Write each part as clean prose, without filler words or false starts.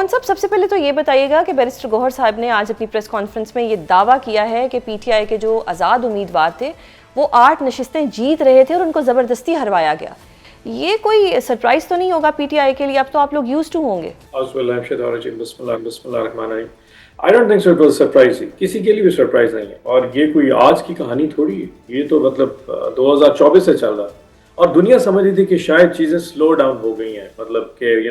موہن صاحب، سب سے پہلے تو یہ بتائیے گا کہ بیرسٹر گوہر صاحب نے آج اپنی پریس کانفرنس میں یہ دعویٰ کیا ہے کہ پی ٹی آئی کے جو آزاد امیدوار تھے وہ 8 نشستیں جیت رہے تھے اور ان کو زبردستی ہروایا گیا. یہ کوئی سرپرائز تو نہیں ہوگا پی ٹی آئی کے لیے؟ اب تو آپ لوگ یوز ٹو ہوں گے. I don't think so it was surprising. کسی کے لیے بھی سرپرائز نہیں ہے، اور یہ کوئی آج کی کہانی تھوڑی ہے. یہ تو مطلب 2024 سے چل رہا، اور دنیا سمجھ رہی تھی کہ شاید چیزیں سلو ڈاؤن ہو گئی ہیں. مطلب کہ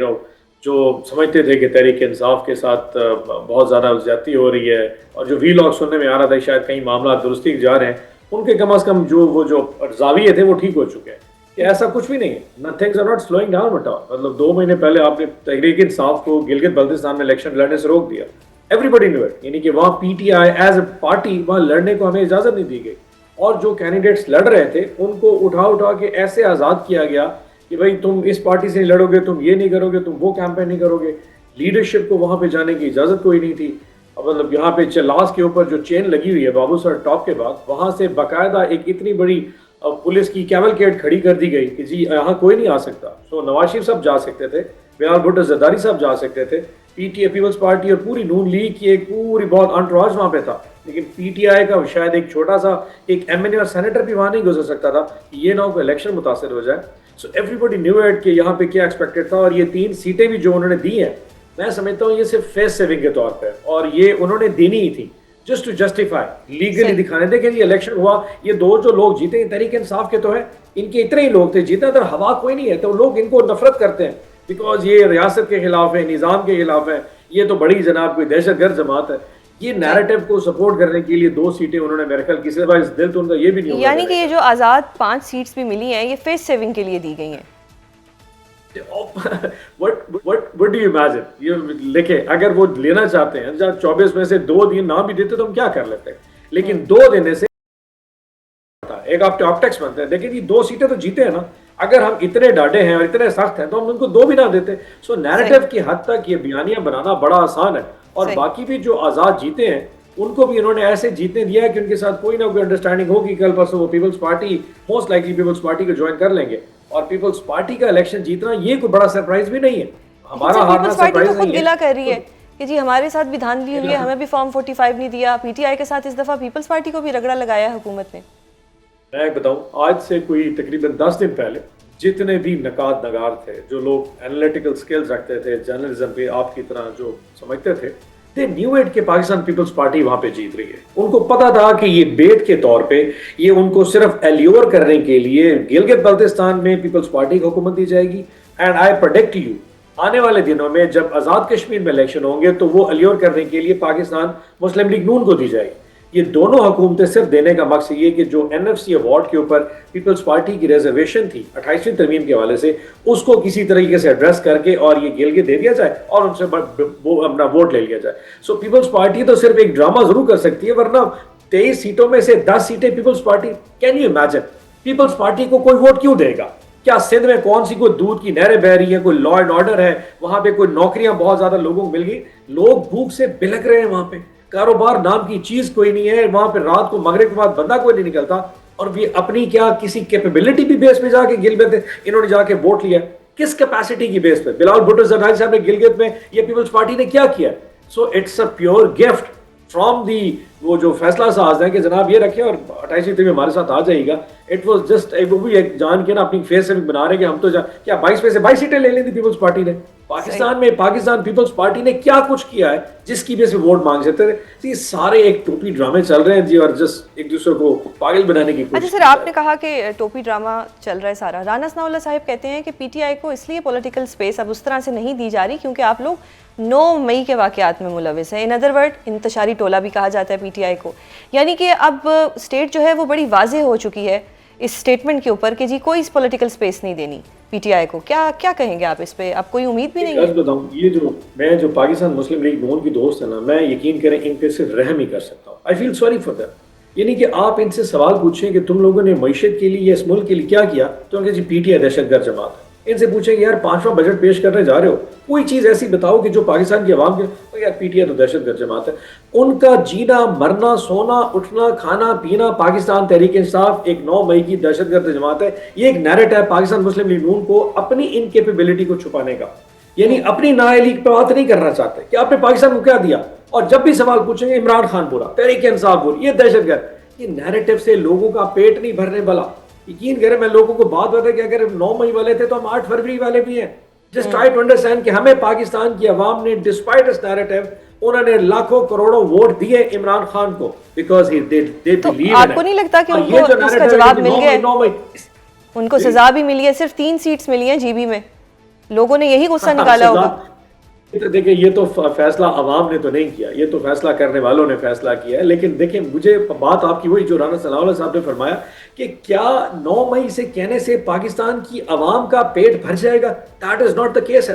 جو سمجھتے تھے کہ تحریک انصاف کے ساتھ بہت زیادہ زیادتی ہو رہی ہے، اور جو وی لاگ سننے میں آ رہا تھا شاید کئی معاملات درستی جا رہے ہیں، ان کے کم از کم جو زاویے تھے وہ ٹھیک ہو چکے ہیں. کہ ایسا کچھ بھی نہیں ہے. Things are not slowing down at all. مطلب 2 مہینے پہلے آپ نے تحریک انصاف کو گلگت بلتستان میں الیکشن لڑنے سے روک دیا. Every knew it. یعنی کہ وہاں پی T I as a party وہاں لڑنے کو ہمیں اجازت نہیں دی گئی، اور جو کینڈیڈیٹس لڑ رہے تھے ان کو اٹھا کے ایسے آزاد کیا گیا کہ بھائی تم اس پارٹی سے نہیں لڑو گے، تم یہ نہیں کرو گے، تم وہ کیمپین نہیں کرو گے. لیڈرشپ کو وہاں پہ جانے کی اجازت کوئی نہیں تھی. مطلب یہاں پہ چلاس کے اوپر جو چین لگی ہوئی ہے بابو سر ٹاپ کے بعد، وہاں سے باقاعدہ ایک اتنی بڑی پولیس کی کیولکیٹ کھڑی کر دی گئی کہ جی یہاں کوئی نہیں آ سکتا. تو نواز شریف صاحب جا سکتے تھے، بلال بھٹو زرداری صاحب جا سکتے تھے، P T I Peoples Party اور پوری نون لیگ کی ایک پوری بہت انٹراج وہاں پہ تھا. لیکن پی ٹی آئی کا شاید ایک چھوٹا سا ایک ایم این اے اور سینیٹر بھی وہاں نہیں گزر سکتا تھا کہ یہ نہ ہو کہ الیکشن متاثر ہو جائے. So everybody knew it کہ یہاں پہ کیا ایکسپیکٹڈ تھا. اور یہ 3 سیٹیں بھی جو انہوں نے دی ہیں، میں سمجھتا ہوں یہ صرف فیس سیونگ کے طور پہ، اور یہ انہوں نے دینی ہی تھی جسٹ ٹو جسٹیفائی، لیگلی دکھانے. دیکھیں جی الیکشن ہوا، یہ 2 جو لوگ جیتے ہیں تحریک انصاف کے تو ہیں، ان کے اتنے ہی لوگ تھے جیتے. اگر ہوا کوئی نہیں ہے تو لوگ ان کو نفرت کرتے ہیں بیکاز یہ ریاست کے خلاف ہے، نظام کے خلاف ہے، یہ تو بڑی جناب کوئی دہشت گرد جماعت ہے. یہ نیریٹو کو سپورٹ کرنے کے لیے 2 سیٹیں انہوں نے میرے خیال کسی دفعہ اس دل تو ان کا یہ بھی نہیں ہوگا. یعنی کہ یہ جو آزاد 5 سیٹس بھی ملی ہیں یہ فیس سیونگ کے لیے دی گئی ہیں. What do you imagine؟ یہ لکھیں اگر وہ لینا چاہتے ہیں 24 میں سے 2 دن نہ بھی دیتے تو ہم کیا کر لیتے ہیں، لیکن 2 دینے سے ایک آپٹیکس بنتے ہیں. دیکھیں جی 2 سیٹیں تو جیتے ہیں نا. اگر ہم اتنے ڈاڈے ہیں اور اتنے سخت ہیں تو ہم ان کو 2 بھی نہ دیتے. سو نیریٹو کی حد تک یہ بیانیاں بنانا بڑا آسان ہے. اور باقی بھی جو آزاد جیتے ہیں ان کو بھی انہوں نے ایسے جیتنے دیا ہے کہ ان کے ساتھ کوئی نہ کوئی انڈرسٹینڈنگ ہوگی. کل پرسوں وہ پیپلز پارٹی موسٹ لائکلی پیپلز پارٹی کو جوائن کر لیں گے، اور پیپلز پارٹی کا الیکشن جیتنا یہ کوئی بڑا سرپرائز بھی نہیں ہے. ہمارا ہارنا سرپرائز نہیں ہے. خود گلہ کر رہی ہے کہ جی ہمارے ساتھ بھی دھاندلی ہوئی ہے، ہمیں بھی فارم 45 نہیں دیا. پی ٹی آئی کے ساتھ اس دفعہ پیپلز پارٹی کو بھی رگڑا لگایا حکومت نے. میں بتاؤں آج سے کوئی تقریباً 10 دن پہلے جتنے بھی نقاد نگار تھے، جو لوگ انالیٹیکل سکلز رکھتے تھے، جرنلزم پہ آپ کی طرح جو سمجھتے تھے، دے نیو اٹ کہ پاکستان پیپلز پارٹی وہاں پہ جیت رہی ہے. ان کو پتا تھا کہ یہ بیٹ کے طور پہ یہ ان کو صرف ایلیور کرنے کے لیے گلگت بلتستان میں پیپلز پارٹی کی حکومت دی جائے گی. اینڈ آئی پریڈکٹ یو آنے والے دنوں میں جب آزاد کشمیر میں الیکشن ہوں گے تو وہ ایلیور کرنے کے لیے پاکستان مسلم لیگ نون کو دی جائے گی. یہ دونوں حکومتیں صرف دینے کا مقصد یہ کہ جو این ایف سی ایوارڈ کے اوپر پیپلز پارٹی کی ریزرویشن تھی 28ویں ترمیم کے حوالے سے، اس کو کسی طریقے سے ایڈریس کر کے اور یہ گلگت دے دیا جائے اور ان سے اپنا ووٹ لے لیا جائے. سو پیپلز پارٹی تو صرف ایک ڈرامہ ضرور کر سکتی ہے، ورنہ 23 سیٹوں میں سے 10 سیٹیں Peoples Party. Can you imagine? Peoples Party کو کوئی ووٹ کیوں دے گا؟ کیا سندھ میں کون سی کوئی دودھ کی نہریں بہ رہی ہیں، کوئی لا اینڈ آرڈر ہے وہاں پہ، کوئی نوکریاں بہت زیادہ لوگوں کو مل گئی؟ لوگ بھوک سے بلک رہے ہیں وہاں پہ، کاروبار نام کی چیز کوئی نہیں ہے وہاں پہ. رات کو مغرب کے بعد بندہ کوئی نہیں نکلتا، اور بھی اپنی کیا کسی کیپیبلٹی بھی بیس پہ جا کے گلگت انہوں نے جا کے ووٹ لیا. کس کیپیسٹی کی بیس پہ؟ بلال بھٹو زرداری صاحب نے گلگت میں یہ پیپلز پارٹی نے کیا کیا؟ So it's a pure gift from the وہ جو فیصلہ ساز ہیں کہ جناب یہ رکھیں اور 28ویں ترمیم ہمارے ساتھ آ جائے گا. اٹ واز جسٹ وہ بھی ایک جان کے نا اپنی فیس سے بھی بنا رہے کہ ہم تو کیا 22 میں سے 22 سیٹیں لے لیں تھی پیپلز پارٹی نے. پاکستان میں پاکستان پیپلز پارٹی نے کیا کچھ کیا ہے جس کی وجہ سے ووٹ مانگ سکتے تھے؟ یہ سارے ایک ٹوپی ڈرامے چل رہے ہیں جی، اور جسٹ ایک دوسرے کو پاگل بنانے کی کوشش. اچھا سر، آپ نے کہا کہ ٹوپی ڈرامہ چل رہا ہے سارا. رانا ثناء اللہ صاحب کہتے ہیں کہ پی ٹی آئی کو اس لیے پولیٹیکل سپیس اب اس طرح سے نہیں دی جا رہی کیونکہ آپ لوگ 9 مئی کے واقعات میں ملوث ہیں. ان ادر ورڈ انتشاری ٹولہ بھی کہا جاتا ہے پی ٹی آئی کو. یعنی کہ اب اسٹیٹ جو ہے وہ بڑی واضح ہو چکی ہے اس اسٹیٹمنٹ کے اوپر کہ جی کوئی اس پولیٹیکل سپیس نہیں دینی پی ٹی آئی کو. کیا کہیں گے آپ اس پہ؟ اب کوئی امید بھی نہیں ہے؟ بتاؤں یہ میں جو پاکستان مسلم لیگ نون کی دوست ہے نا، میں یقین کریں ان پہ صرف رحم ہی کر سکتا ہوں. آئی فیل سوری فار دیٹ. یعنی کہ آپ ان سے سوال پوچھیں کہ تم لوگوں نے معیشت کے لیے اس ملک کے لیے کیا کیا، تو ان کے جی پی ٹی آئی دہشت گرد جماعت ہے. ان سے پوچھیں کہ یار 5واں بجٹ پیش کرنے جا رہے ہو، کوئی چیز ایسی بتاؤ کہ جو پاکستان کی عوام کے یار پی ٹی آئی تو دہشت گرد جماعت ہے. ان کا جینا مرنا سونا اٹھنا کھانا پینا پاکستان تحریک انصاف ایک 9 مئی کی دہشت گرد جماعت ہے. یہ ایک نیریٹ ہے پاکستان مسلم لیگ نون کو اپنی انکیپیبلٹی کو چھپانے کا. یعنی اپنی نااہلی پہ بات نہیں کرنا چاہتے کہ آپ نے پاکستان کو کیا دیا, اور جب بھی سوال پوچھیں گے عمران خان برا, تحریک انصاف بری, یہ دہشت گرد. یہ نیریٹو سے لوگوں کا پیٹ نہیں بھرنے والا. یقین کریں میں لوگوں کو بات بتا کہ اگر 9 مئی والے تھے تو ہم 8 فروری والے بھی ہیں. جسٹ ٹرائی ٹو انڈرسٹینڈ کہ ہمیں پاکستان کی عوام نے ڈسپائٹ اس نیریٹو انہوں نے لاکھوں کروڑوں ووٹ دیے عمران خان کو بیکاز تو آپ کو نہیں لگتا کہ ان کو اس کا جواب مل گیا, ان کو سزا بھی ملی ہے, صرف 3 سیٹس ملی ہیں جی بی میں, لوگوں نے یہی غصہ نکالا ہوگا. دیکھیں یہ تو فیصلہ عوام نے تو نہیں کیا, یہ تو فیصلہ کرنے والوں نے فیصلہ کیا ہے. لیکن دیکھیں مجھے بات آپ کی وہی جو رانا ثناء اللہ صاحب نے فرمایا کہ کیا 9 مئی سے کہنے سے پاکستان کی عوام کا پیٹ بھر جائے گا؟ That is not the case.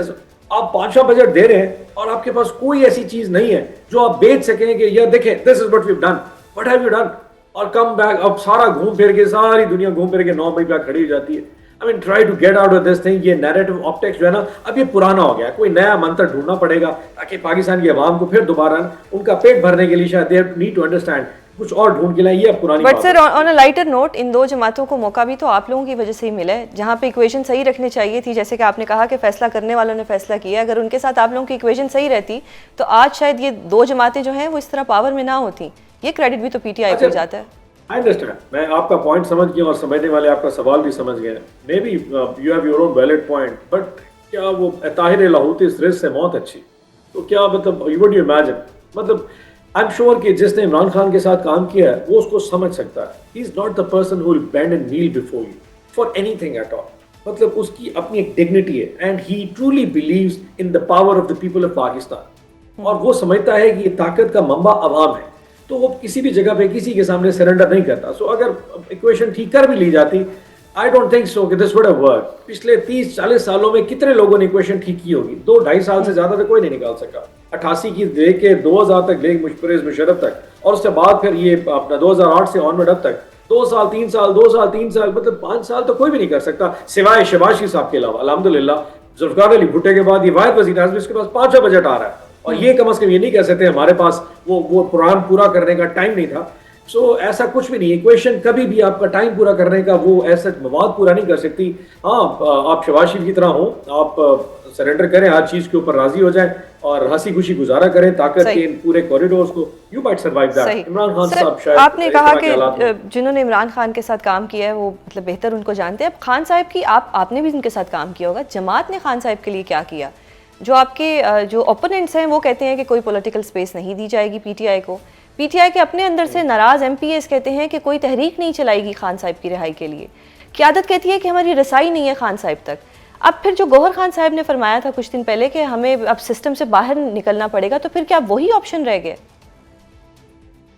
آپ 5واں بجٹ دے رہے ہیں اور آپ کے پاس کوئی ایسی چیز نہیں ہے جو آپ بیچ سکیں کہ یہ دیکھیں this is what we've done, what have you done, اور کم بیک اب سارا گھوم پھر کے ساری دنیا گھوم پھر کے 9 مئی پہ کھڑی ہو جاتی ہے. I mean, try to get out of this thing. یہ نیریٹو آپٹکس جو ہے نا اب یہ پرانا ہو گیا ہے, کوئی نیا منتر ڈھونڈنا پڑے گا تاکہ پاکستان کی عوام کو پھر دوبارہ ان کا پیٹ بھرنے کے لیے شاید they need to understand کچھ اور ڈھونڈ کے لائیں. یہ اب پرانی but sir on a lighter note, ان 2 جماعتوں کو موقع بھی تو آپ لوگوں کی وجہ سے ہی ملا ہے, جہاں پہ ایکویشن صحیح رکھنی چاہیے تھی, جیسے کہ آپ نے کہا کہ فیصلہ کرنے والوں نے فیصلہ کیا, اگر ان کے ساتھ آپ لوگوں کی ایکویشن صحیح رہتی تو آج شاید یہ 2 جماعتیں جو ہیں وہ اس طرح پاور میں نہ ہوتی. یہ کریڈٹ بھی تو پی ٹی آئی کو جاتا ہے. I understand. میں آپ کا پوائنٹ سمجھ گیا اور سمجھنے والے آپ کا سوال بھی سمجھ گئے. Maybe you have your own valid point, but کیا وہ طاہر لاہوتی اس رزق سے موت اچھی؟ تو کیا مطلب وڈ یو امیجن, مطلب آئی ایم شیور کہ جس نے عمران خان کے ساتھ کام کیا ہے وہ اس کو سمجھ سکتا ہے. ہی از not the person who will band and Nile before you for any thing at all. مطلب اس کی اپنی ایک ڈگنیٹی ہے and he truly believes in the power of the people of Pakistan, اور وہ سمجھتا ہے کہ یہ طاقت کا منبع عوام ہے, تو وہ کسی بھی جگہ پہ کسی کے سامنے سرنڈر نہیں کرتا. سو اگر ایکویشن ٹھیک کر بھی لی جاتی, آئی ڈونٹ تھنک سو کہ دس وڈ ہیو ورک. پچھلے 30-40 سالوں میں کتنے لوگوں نے ایکویشن ٹھیک کی ہوگی؟ 2-2.5 سال سے زیادہ تو کوئی نہیں نکال سکا. 88 کی لے کے 2000 تک لے پرویز مشرف تک, اور اس کے بعد پھر یہ اپنا 2008 سے آنورڈ اب تک 2 سال 3 سال 2 سال 3 سال مطلب 5 سال تو کوئی بھی نہیں کر سکتا سوائے شہباز شریف صاحب کے علاوہ. الحمدللہ ذوالفقار علی بھٹو کے بعد یہ واحد وزیر اعظم اس کے پاس 5واں بجٹ آ رہا ہے, اور یہ کم از کم یہ نہیں کہہ سکتے ہمارے پاس وہ پروگرام پورا کرنے کا ٹائم نہیں تھا. سو ایسا کچھ بھی نہیں. ایکویشن کبھی بھی آپ کا ٹائم پورا کرنے کا وہ ایسا مواد پورا نہیں کر سکتی. ہاں آپ شہباز شریف کی طرح ہوں, آپ سرنڈر کریں, ہر چیز کے اوپر راضی ہو جائیں اور ہنسی خوشی گزارا کریں طاقت کے ان پورے کوریڈورز کو. You might survive that. Imran Khan صاحب شاید آپ نے کہا کہ جنہوں نے عمران خان کے ساتھ کام کیا ہے وہ مطلب بہتر ان کو جانتے ہیں. اب خان صاحب کی آپ نے بھی ان کے ساتھ کام کیا ہوگا, جماعت نے خان صاحب کے لیے کیا کیا؟ جو آپ کے جو اوپوننٹس ہیں وہ کہتے ہیں کہ کوئی پولیٹیکل سپیس نہیں دی جائے گی پی ٹی آئی کو. پی ٹی آئی کے اپنے اندر سے ناراض ایم پی ایس کہتے ہیں کہ کوئی تحریک نہیں چلائے گی خان صاحب کی رہائی کے لیے. قیادت کہتی ہے کہ ہماری رسائی نہیں ہے خان صاحب تک. اب پھر جو گوہر خان صاحب نے فرمایا تھا کچھ دن پہلے کہ ہمیں اب سسٹم سے باہر نکلنا پڑے گا, تو پھر کیا وہی آپشن رہ گئے؟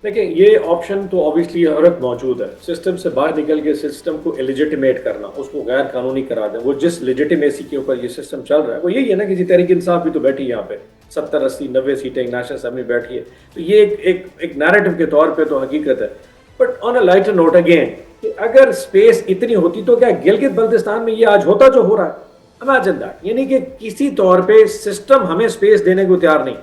دیکھیں یہ آپشن تو اوبیسلی ہر وقت موجود ہے. سسٹم سے باہر نکل کے سسٹم کو ایلیجیٹیمیٹ کرنا, اس کو غیر قانونی کرا دیں. وہ جس لیجیٹیمیسی کے اوپر یہ سسٹم چل رہا ہے وہ یہی ہے نا کہ تحریک انصاف بھی تو بیٹھی یہاں پہ 70 80 90 سیٹیں نیشنل اسمبلی بیٹھی ہے. تو یہ ایک نیریٹو کے طور پہ تو حقیقت ہے. But on a lighter note again کہ اگر سپیس اتنی ہوتی تو کیا گلگت بلتستان میں یہ آج ہوتا جو ہو رہا ہے؟ Imagine that. یعنی کہ کسی طور پہ سسٹم ہمیں سپیس دینے کو تیار نہیں.